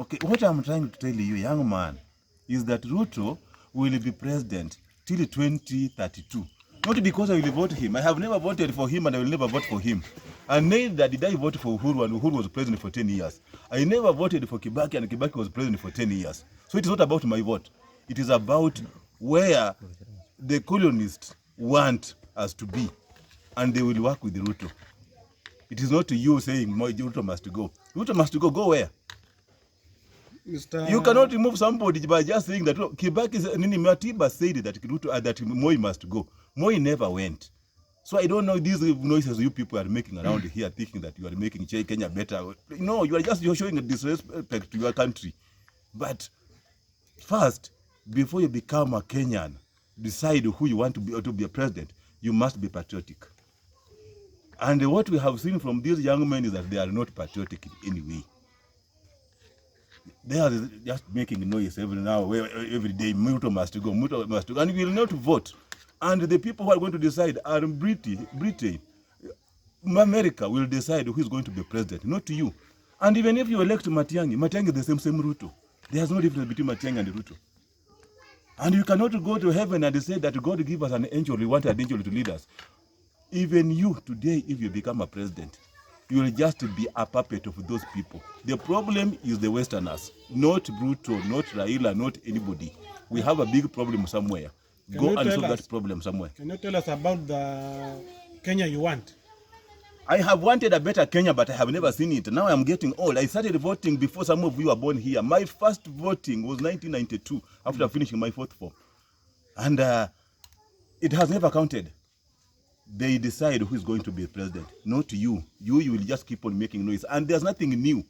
Okay, what I'm trying to tell you, young man, is that Ruto will be president till 2032. Not because I will vote him. I have never voted for him and I will never vote for him. And neither did I vote for Uhuru, and Uhuru was president for 10 years. I never voted for Kibaki, and Kibaki was president for 10 years. So it is not about my vote. It is about where the colonists want us to be. And they will work with Ruto. It is not you saying Ruto must go. Ruto must go where? You cannot remove somebody by just saying that Kibaki, Matiba said that Ruto, that Moi must go. Moi never went. So I don't know these noises you people are making around here, thinking that you are making Kenya better. No, you're showing a disrespect to your country. But first, before you become a Kenyan, decide who you want to be a president. You must be patriotic. And what we have seen from these young men is that they are not patriotic in any way. They are just making noise every day. Ruto must go, Ruto must go, and we will not vote. And the people who are going to decide are Britain, America will decide who is going to be president, not you. And even if you elect Matiang'I is the same Ruto. There's no difference between Matiang'I and Ruto. And you cannot go to heaven and say that God give us an angel, we want an angel to lead us. Even you today, if you become a president, you will just be a puppet of those people. The problem is the Westerners, not Ruto, not Raila, not anybody. We have a big problem somewhere. Go and solve that problem somewhere. Can you tell us about the Kenya you want? I have wanted a better Kenya, but I have never seen it. Now I'm getting old. I started voting before some of you were born here. My first voting was 1992, after finishing my fourth form. And it has never counted. They decide who is going to be president, not you. You will just keep on making noise. And there's nothing new.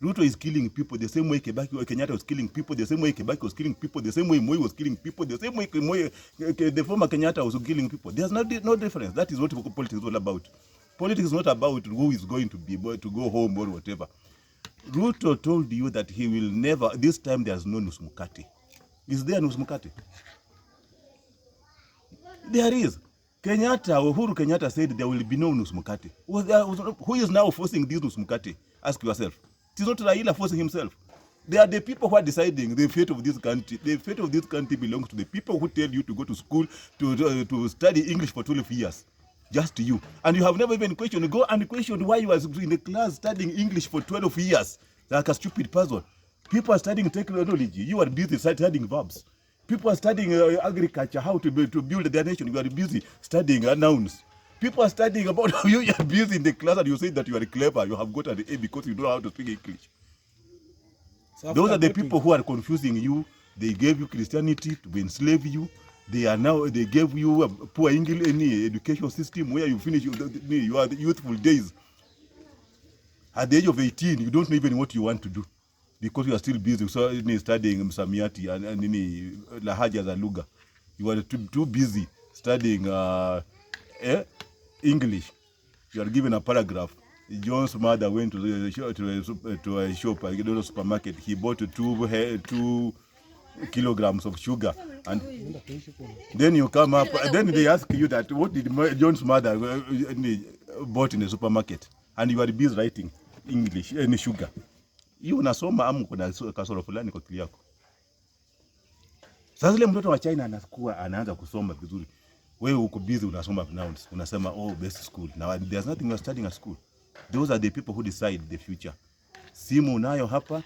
Ruto is killing people the same way Kenyatta was killing people, the same way Kibaki was killing people, the same way Moi was killing people, the same way the former Kenyatta was killing people. There's no difference. That is what politics is all about. Politics is not about who is going to be to go home or whatever. Ruto told you that he will never, this time there's no Nusmukati. Is there Nusmukati? There is. Uhuru Kenyatta said there will be no Nusmukati. Who is now forcing this Nusmukati? Ask yourself. It is not Raila forcing himself. They are the people who are deciding the fate of this country. The fate of this country belongs to the people who tell you to go to school to study English for 12 years. Just you. And you have never even questioned. Go and question why you are in the class studying English for 12 years. Like a stupid person. People are studying technology. You are busy studying verbs. People are studying agriculture, how to build their nation. You are busy studying nouns. People are studying about how you are busy in the class and you say that you are clever. You have got an A because you know how to speak English. So those are the people who are confusing you. They gave you Christianity to enslave you. They gave you a poor English education system where you finish your youthful days. At the age of 18, you don't know even what you want to do because you are still busy studying Msamiati and Lahaja za lugha. You are too busy studying English. You are given a paragraph. John's mother went to a shop, a supermarket. He bought 2 kilograms of sugar, and then you come up. Then they ask you that what did John's mother bought in the supermarket, and you are busy writing English and sugar. You unasoma amu kuna kasoro fulani kwa akili yako. Sasa ile mtoto wa China anaanza kusoma vizuri. Wewe uko busy unasoma nouns. Unasema best school. Now there's nothing you are studying at school. Those are the people who decide the future. Simu unayo hapa.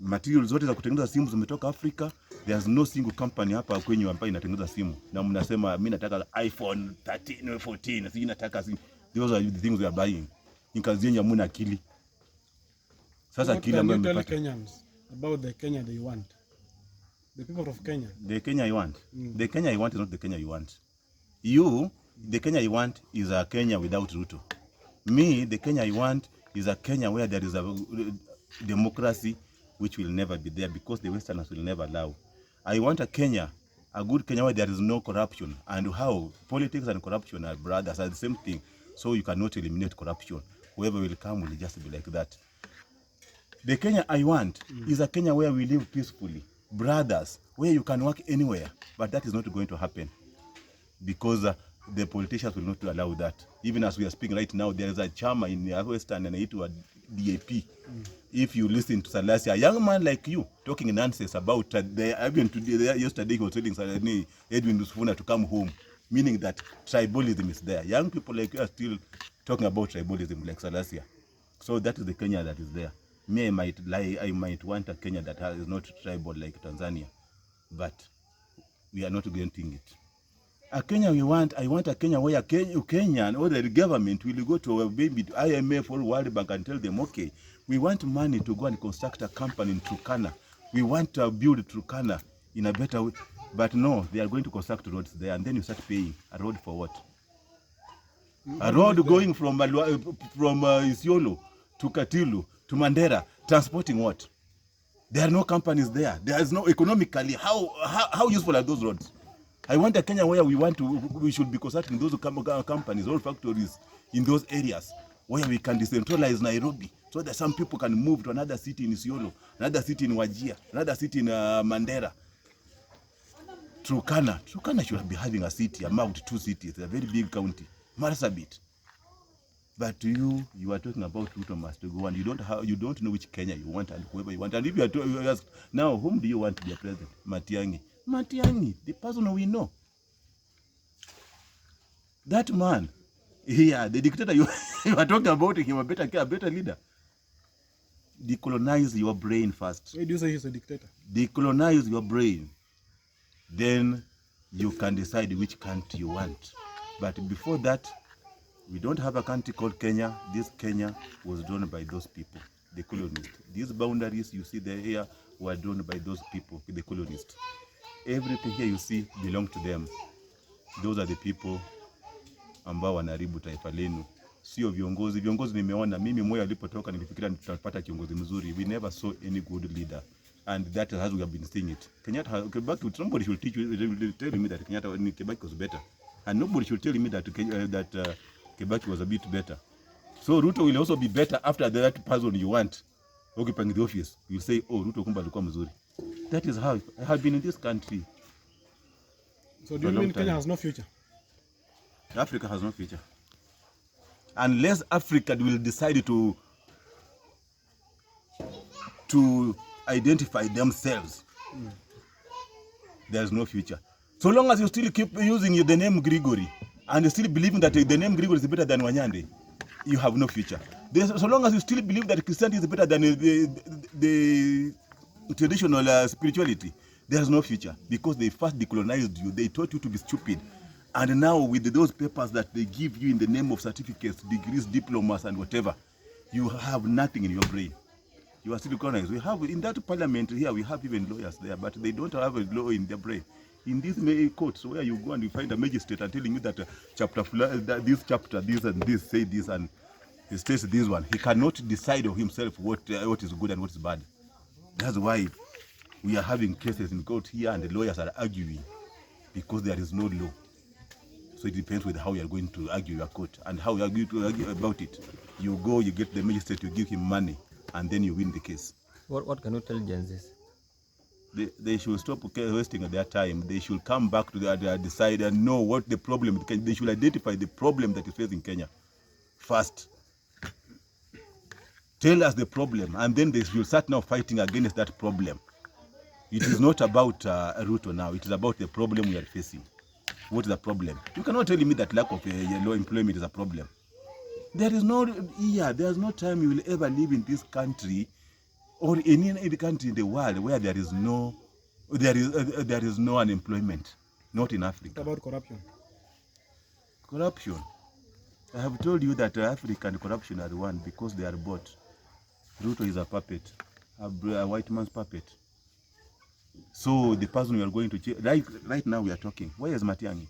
Materials zote za kutengeneza simu zimetoka Afrika. There's no single company hapa kwenye ambayo inatengeneza simu. Na mnasema mimi nataka iPhone 13 14, sisi nataka simu. Those are the things we are buying. Nikazieni hamuna akili. Sasa kile ambacho tell Kenyans about the Kenya they want. The people of Kenya. The Kenya you want. The Kenya you want is not the Kenya you want. The Kenya you want is a Kenya without Ruto. Me, the Kenya I want is a Kenya where there is a democracy which will never be there because the Westerners will never allow. I want a good Kenya where there is no corruption. And how politics and corruption are brothers, are the same thing. So you cannot eliminate corruption. Whoever will come will just be like that. The Kenya I want is a Kenya where we live peacefully. Brothers, where you can work anywhere. But that is not going to happen because the politicians will not allow that. Even as we are speaking right now, there is a chama in Western and DAP. If you listen to Selassie, a young man like you talking nonsense about even today, yesterday he was telling Edwin Sifuna to come home, meaning that tribalism is there. Young people like you are still talking about tribalism like Selassie. So that is the Kenya that is there. Me, I might lie, I might want a Kenya that is not tribal like Tanzania, but we are not getting it. A Kenya I want a Kenya where Kenyan or the government will go to maybe to IMF or World Bank and tell them, okay, we want money to go and construct a company in Turkana. We want to build Turkana in a better way. But no, they are going to construct roads there, and then you start paying a road for what? A road going from Isiolo to Katilu to Mandera, transporting what? There are no companies there. There is no economically. How useful are those roads? I want a Kenya where we should be constructing those companies or factories in those areas where we can decentralize Nairobi so that some people can move to another city in Isiolo, another city in Wajir, another city in Mandera. Turkana should be having a city, among 2 cities. It's a very big county. Marsabit. But you are talking about Ruto must go, and you don't know which Kenya you want and whoever you want. And if you are asked now, whom do you want to be a president? Matiang'I, the person we know. That man, the dictator you are talking about him, a better leader. Decolonize your brain first. Why do you say he's a dictator? Decolonize your brain. Then you can decide which country you want. But before that, we don't have a country called Kenya. This Kenya was drawn by those people, the colonists. These boundaries you see there here were drawn by those people, the colonists. Everything here you see belongs to them. Those are the people ambao wanaharibu taifa lenu. Sio viongozi. Viongozi nimeona mimi moyo alipotoka nilifikiria tutapata kiongozi mzuri. We never saw any good leader. And that is how we have been seeing it. Kenyatta, somebody should teach you, tell me that Kibaki was better. And nobody should tell me that Kibaki was a bit better. So Ruto will also be better after that person you want occupying the office. You say, oh, Ruto kumba alikuwa mzuri. That is how I have been in this country. So do you mean Kenya has no future? Africa has no future. Unless Africa will decide to identify themselves, there's no future. So long as you still keep using the name Grigori and still believing that the name Grigori is better than Wanyande, you have no future. So long as you still believe that Christianity is better than the traditional spirituality, there's no future, because they first decolonized you. They taught you to be stupid. And now with those papers that they give you in the name of certificates, degrees, diplomas, and whatever, you have nothing in your brain. You are still colonized. We have in that parliament here, we have even lawyers there, but they don't have a law in their brain. In these courts where you go and you find a magistrate and telling you that this chapter, this and this, say this, and he states this one, he cannot decide of himself what is good and what is bad. That's why we are having cases in court here and the lawyers are arguing, because there is no law. So it depends with how you are going to argue your court and how you are going to argue about it. You go, you get the magistrate, you give him money, and then you win the case. What can you tell Gen Zs? They should stop wasting their time. They should come back to their decide and know what the problem is. They should identify the problem that is facing Kenya first. Tell us the problem, and then they should start now fighting against that problem. It is not about Ruto now. It is about the problem we are facing. What is the problem? You cannot tell me that lack of low employment is a problem. There is no time you will ever live in this country or in any country in the world where there is no unemployment. Not in Africa. What about corruption? Corruption. I have told you that Africa and corruption are one because they are bought. Ruto is a puppet, a white man's puppet. So the person we are going to right now we are talking. Where is Matiang'I?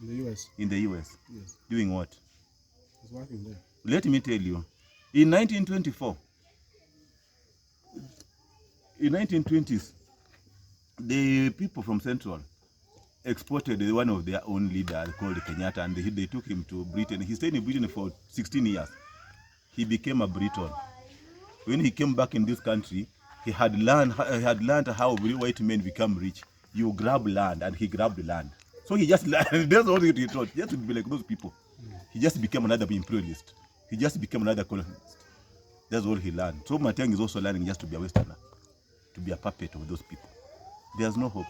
In the US. In the US. Yes. Doing what? He's working there. Let me tell you. In 1924, in 1920s, the people from Central exported one of their own leaders called Kenyatta, and they took him to Britain. He stayed in Britain for 16 years. He became a Briton. When he came back in this country, he had learned how white men become rich. You grab land, and he grabbed land. So he just learned. That's all he taught. Just to be like those people. He just became another imperialist. He just became another colonist. That's all he learned. So Matiang'I is also learning just to be a Westerner, to be a puppet of those people. There's no hope.